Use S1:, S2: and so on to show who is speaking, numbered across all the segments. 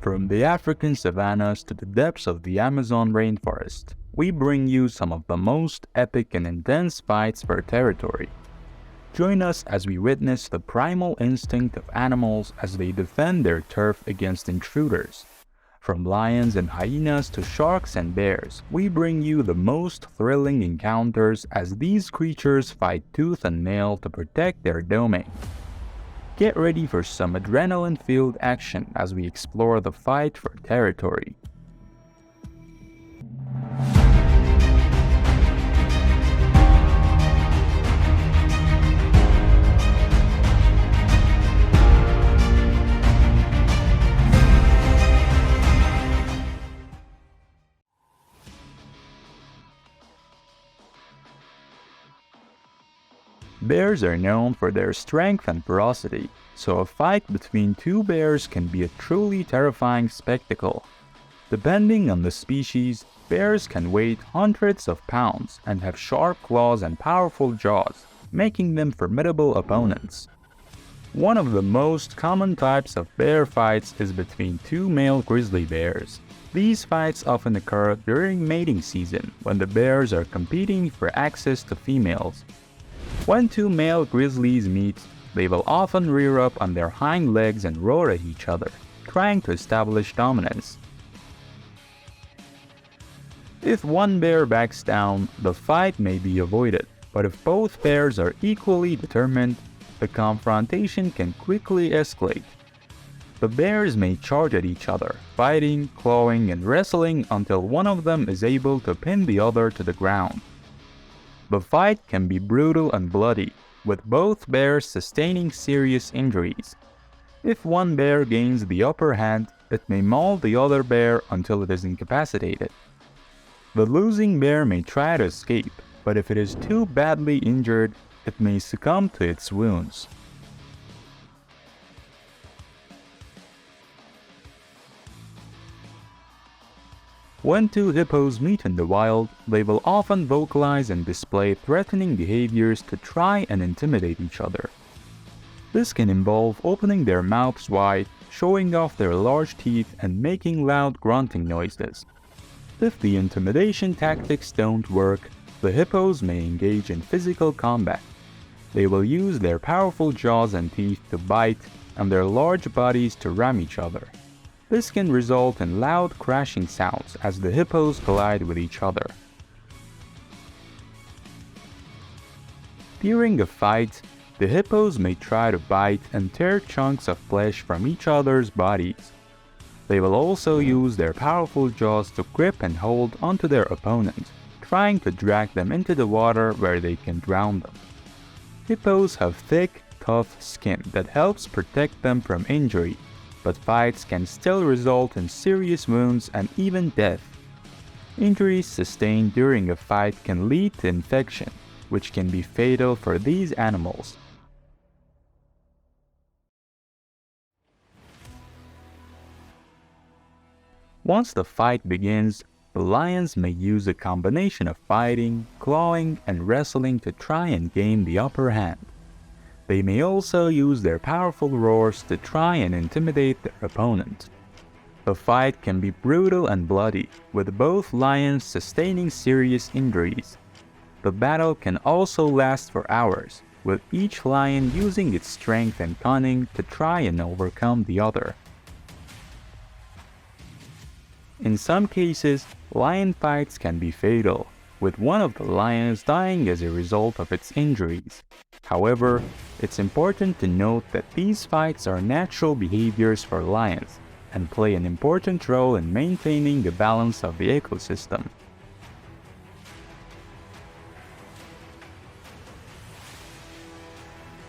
S1: From the African savannas to the depths of the Amazon rainforest, we bring you some of the most epic and intense fights for territory. Join us as we witness the primal instinct of animals as they defend their turf against intruders. From lions and hyenas to sharks and bears, we bring you the most thrilling encounters as these creatures fight tooth and nail to protect their domain. Get ready for some adrenaline-filled action as we explore the fight for territory. Bears are known for their strength and ferocity, so a fight between two bears can be a truly terrifying spectacle. Depending on the species, bears can weigh hundreds of pounds and have sharp claws and powerful jaws, making them formidable opponents. One of the most common types of bear fights is between two male grizzly bears. These fights often occur during mating season when the bears are competing for access to females. When two male grizzlies meet, they will often rear up on their hind legs and roar at each other, trying to establish dominance. If one bear backs down, the fight may be avoided, but if both bears are equally determined, the confrontation can quickly escalate. The bears may charge at each other, fighting, clawing, and wrestling until one of them is able to pin the other to the ground. The fight can be brutal and bloody, with both bears sustaining serious injuries. If one bear gains the upper hand, it may maul the other bear until it is incapacitated. The losing bear may try to escape, but if it is too badly injured, it may succumb to its wounds. When two hippos meet in the wild, they will often vocalize and display threatening behaviors to try and intimidate each other. This can involve opening their mouths wide, showing off their large teeth, and making loud grunting noises. If the intimidation tactics don't work, the hippos may engage in physical combat. They will use their powerful jaws and teeth to bite, and their large bodies to ram each other. This can result in loud crashing sounds as the hippos collide with each other. During a fight, the hippos may try to bite and tear chunks of flesh from each other's bodies. They will also use their powerful jaws to grip and hold onto their opponent, trying to drag them into the water where they can drown them. Hippos have thick, tough skin that helps protect them from injury, but fights can still result in serious wounds and even death. Injuries sustained during a fight can lead to infection, which can be fatal for these animals. Once the fight begins, the lions may use a combination of fighting, clawing, and wrestling to try and gain the upper hand. They may also use their powerful roars to try and intimidate their opponent. The fight can be brutal and bloody, with both lions sustaining serious injuries. The battle can also last for hours, with each lion using its strength and cunning to try and overcome the other. In some cases, lion fights can be fatal, with one of the lions dying as a result of its injuries. However, it's important to note that these fights are natural behaviors for lions and play an important role in maintaining the balance of the ecosystem.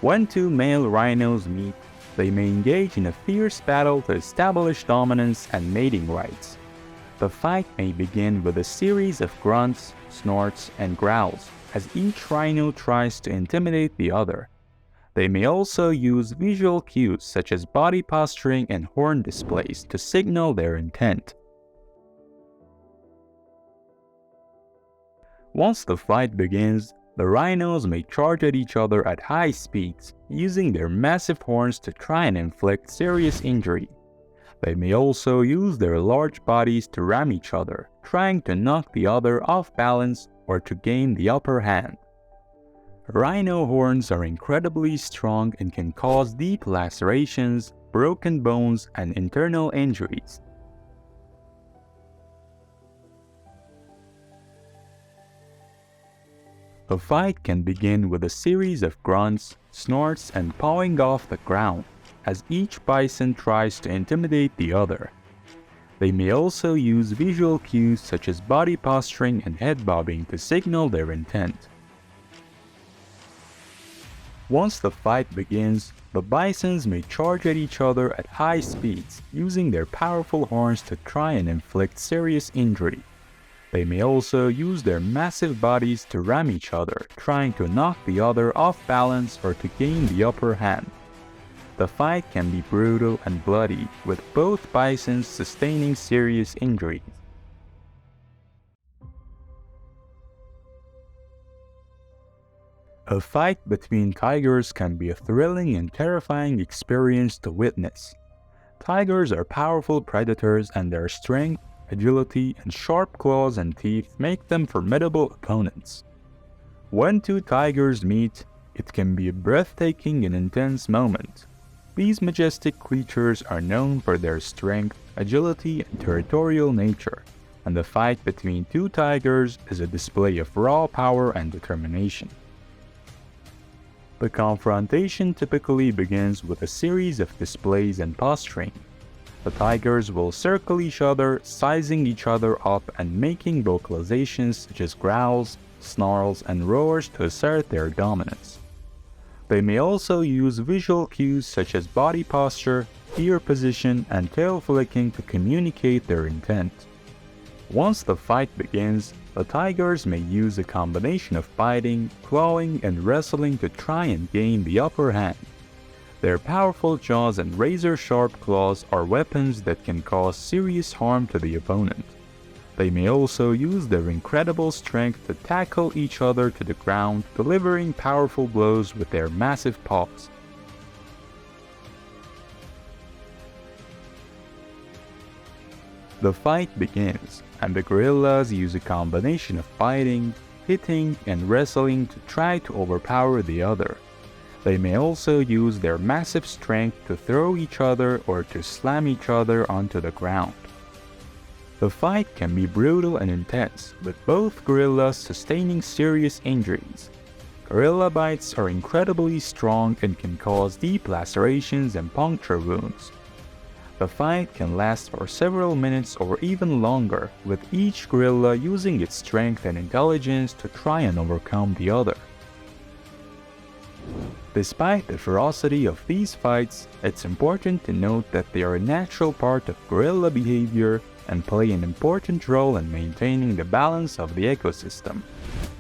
S1: When two male rhinos meet, they may engage in a fierce battle to establish dominance and mating rights. The fight may begin with a series of grunts, snorts, and growls as each rhino tries to intimidate the other. They may also use visual cues such as body posturing and horn displays to signal their intent. Once the fight begins, the rhinos may charge at each other at high speeds, using their massive horns to try and inflict serious injury. They may also use their large bodies to ram each other, trying to knock the other off balance or to gain the upper hand. Rhino horns are incredibly strong and can cause deep lacerations, broken bones, and internal injuries. A fight can begin with a series of grunts, snorts, and pawing off the ground, as each bison tries to intimidate the other. They may also use visual cues such as body posturing and head bobbing to signal their intent. Once the fight begins, the bisons may charge at each other at high speeds, using their powerful horns to try and inflict serious injury. They may also use their massive bodies to ram each other, trying to knock the other off balance or to gain the upper hand. The fight can be brutal and bloody, with both bisons sustaining serious injuries. A fight between tigers can be a thrilling and terrifying experience to witness. Tigers are powerful predators, and their strength, agility, and sharp claws and teeth make them formidable opponents. When two tigers meet, it can be a breathtaking and intense moment. These majestic creatures are known for their strength, agility, and territorial nature, and the fight between two tigers is a display of raw power and determination. The confrontation typically begins with a series of displays and posturing. The tigers will circle each other, sizing each other up and making vocalizations such as growls, snarls, and roars to assert their dominance. They may also use visual cues such as body posture, ear position, and tail flicking to communicate their intent. Once the fight begins, the tigers may use a combination of biting, clawing, and wrestling to try and gain the upper hand. Their powerful jaws and razor-sharp claws are weapons that can cause serious harm to the opponent. They may also use their incredible strength to tackle each other to the ground, delivering powerful blows with their massive paws. The fight begins, and the gorillas use a combination of biting, hitting, and wrestling to try to overpower the other. They may also use their massive strength to throw each other or to slam each other onto the ground. The fight can be brutal and intense, with both gorillas sustaining serious injuries. Gorilla bites are incredibly strong and can cause deep lacerations and puncture wounds. The fight can last for several minutes or even longer, with each gorilla using its strength and intelligence to try and overcome the other. Despite the ferocity of these fights, it's important to note that they are a natural part of gorilla behavior and play an important role in maintaining the balance of the ecosystem.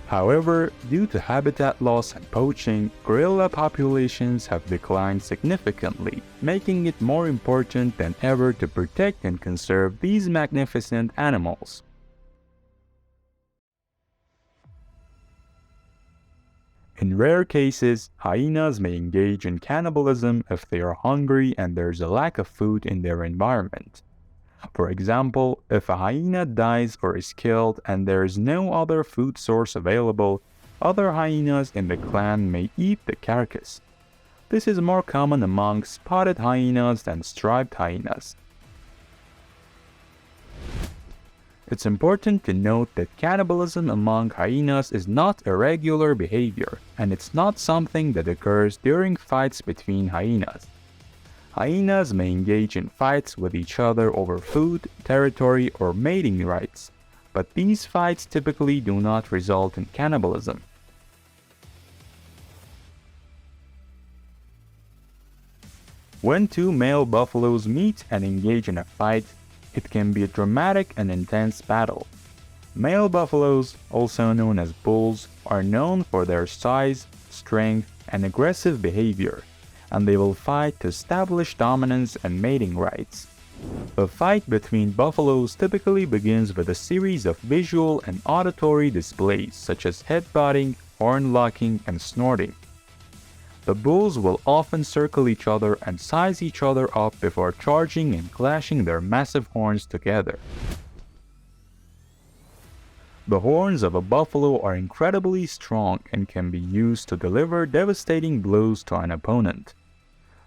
S1: However, due to habitat loss and poaching, gorilla populations have declined significantly, making it more important than ever to protect and conserve these magnificent animals. In rare cases, hyenas may engage in cannibalism if they are hungry and there's a lack of food in their environment. For example, if a hyena dies or is killed and there is no other food source available, other hyenas in the clan may eat the carcass. This is more common among spotted hyenas than striped hyenas. It's important to note that cannibalism among hyenas is not irregular behavior, and it's not something that occurs during fights between hyenas. Hyenas may engage in fights with each other over food, territory, or mating rights, but these fights typically do not result in cannibalism. When two male buffaloes meet and engage in a fight, it can be a dramatic and intense battle. Male buffaloes, also known as bulls, are known for their size, strength, and aggressive behavior, and they will fight to establish dominance and mating rights. The fight between buffaloes typically begins with a series of visual and auditory displays such as headbutting, horn locking, and snorting. The bulls will often circle each other and size each other up before charging and clashing their massive horns together. The horns of a buffalo are incredibly strong and can be used to deliver devastating blows to an opponent.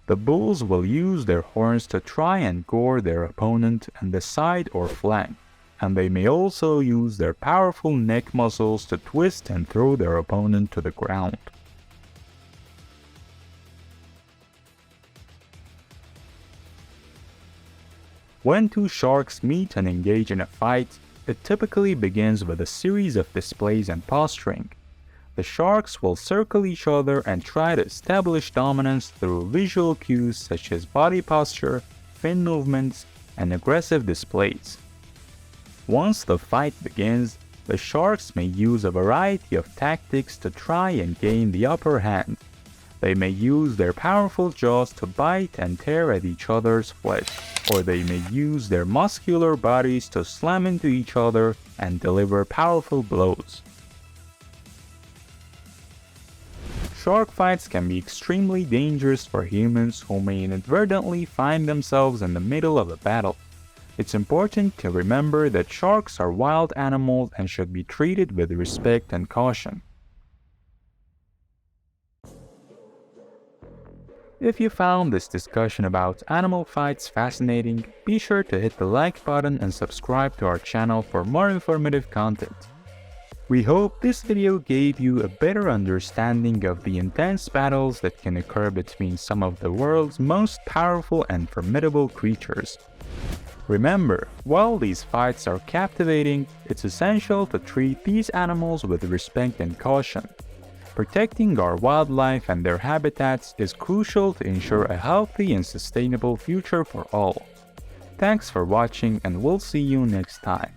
S1: The bulls will use their horns to try and gore their opponent in the side or flank, and they may also use their powerful neck muscles to twist and throw their opponent to the ground. When two sharks meet and engage in a fight, it typically begins with a series of displays and posturing. The sharks will circle each other and try to establish dominance through visual cues such as body posture, fin movements, and aggressive displays. Once the fight begins, the sharks may use a variety of tactics to try and gain the upper hand. They may use their powerful jaws to bite and tear at each other's flesh, or they may use their muscular bodies to slam into each other and deliver powerful blows. Shark fights can be extremely dangerous for humans who may inadvertently find themselves in the middle of a battle. It's important to remember that sharks are wild animals and should be treated with respect and caution. If you found this discussion about animal fights fascinating, be sure to hit the like button and subscribe to our channel for more informative content. We hope this video gave you a better understanding of the intense battles that can occur between some of the world's most powerful and formidable creatures. Remember, while these fights are captivating, it's essential to treat these animals with respect and caution. Protecting our wildlife and their habitats is crucial to ensure a healthy and sustainable future for all. Thanks for watching, and we'll see you next time.